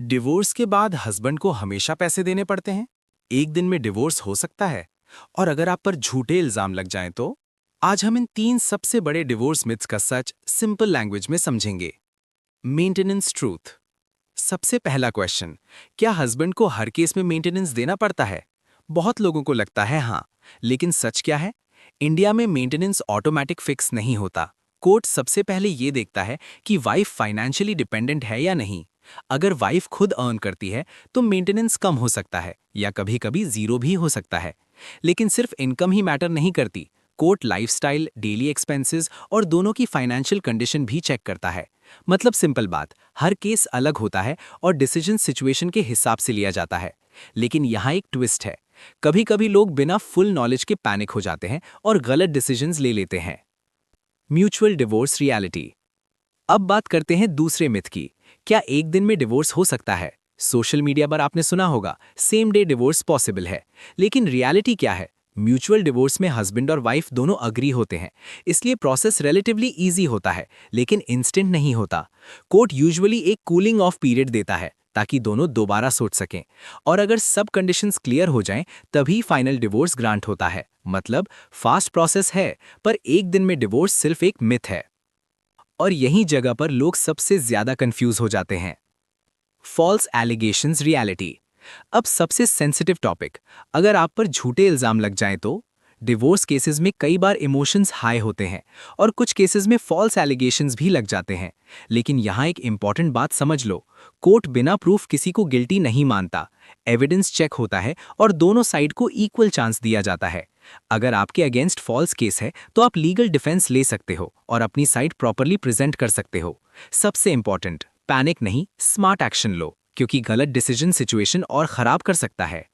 Divorce के बाद husband को हमेशा पैसे देने पड़ते हैं। एक दिन में डिवोर्स हो सकता है। और अगर आप पर झूठे इल्जाम लग जाएं तो आज हम इन 3 सबसे बड़े डिवोर्स मिथ्स का सच सिंपल लैंग्वेज में समझेंगे। Maintenance truth. सबसे पहला क्वेश्चन, क्या हस्बैंड को हर केस में मेंटेनेंस देना पड़ता है? बहुत लोगों को लगता है हाँ, लेकिन सच क्या है? इंडिया में मेंटेनेंस ऑटोमेटिक फिक्स नहीं होता। कोर्ट सबसे पहले ये देखता है कि वाइफ फाइनेंशियली डिपेंडेंट है या नहीं। अगर वाइफ खुद अर्न करती है तो मेंटेनेंस कम हो सकता है या कभी-कभी जीरो भी हो सकता है। लेकिन सिर्फ इनकम ही मैटर नहीं करती। कोर्ट लाइफस्टाइल, डेली एक्सपेंसेस और दोनों की फाइनेंशियल कंडीशन भी चेक करता है। मतलब सिंपल बात, हर केस अलग होता है और डिसीजन सिचुएशन के हिसाब से लिया जाता है। लेकिन यहाँ एक ट्विस्ट है। कभी-कभी लोग बिना फुल नॉलेज के पैनिक हो जाते हैं और गलत डिसीजंस ले लेते हैं। Mutual divorce reality. अब बात करते हैं दूसरे मिथ की। क्या एक दिन में डिवोर्स हो सकता है? सोशल मीडिया पर आपने सुना होगा सेम डे डिवोर्स पॉसिबल है। लेकिन रियलिटी क्या है? म्यूचुअल डिवोर्स में हस्बैंड और वाइफ दोनों अग्री होते हैं, इसलिए प्रोसेस रिलेटिवली इजी होता है, लेकिन इंस्टेंट नहीं होता। कोर्ट यूजुअली एक कूलिंग ऑफ पीरियड देता है ताकि दोनों दोबारा सोच सकें। और अगर सब कंडीशंस क्लियर हो जाएं, तभी फाइनल डिवोर्स ग्रांट होता है। मतलब फास्ट प्रोसेस है, पर एक दिन में डिवोर्स सिर्फ एक मिथ है। और यही जगह पर लोग सबसे ज्यादा कंफ्यूज हो जाते हैं। False allegations reality. अब सबसे सेंसिटिव टॉपिक, अगर आप पर झूठे इल्जाम लग जाएं तो डिवोर्स केसेस में कई बार इमोशंस हाई होते हैं और कुछ केसेस में फॉल्स एलिगेशंस भी लग जाते हैं। लेकिन यहाँ एक इंपॉर्टेंट बात समझ लो, कोर्ट बिना प्रूफ किसी को गिल्टी नहीं मानता। एविडेंस चेक होता है और दोनों साइड को इक्वल चांस दिया जाता है। अगर आपके अगेंस्ट फॉल्स केस है तो आप लीगल डिफेंस ले सकते हो और अपनी साइड प्रॉपर्ली प्रेजेंट कर सकते हो। सबसे इंपॉर्टेंट, पैनिक नहीं, स्मार्ट एक्शन लो, क्योंकि गलत डिसीजन सिचुएशन और खराब कर सकता है।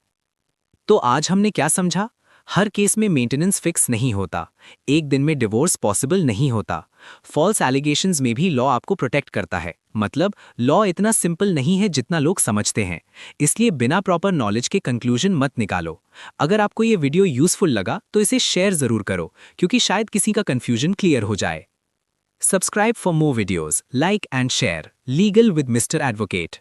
तो आज हमने क्या समझा? हर केस में मेंटेनेंस फिक्स नहीं होता। एक दिन में डिवोर्स पॉसिबल नहीं होता। फॉल्स एलिगेशंस में भी लॉ आपको प्रोटेक्ट करता है। मतलब लॉ इतना सिंपल नहीं है जितना लोग समझते हैं। इसलिए बिना प्रॉपर नॉलेज के कंक्लूजन मत निकालो। अगर आपको ये वीडियो यूजफुल लगा तो इसे शेयर जरूर करो, क्योंकि शायद किसी का कंफ्यूजन क्लियर हो जाए। Subscribe for more videos, like and share. Legal with mister advocate.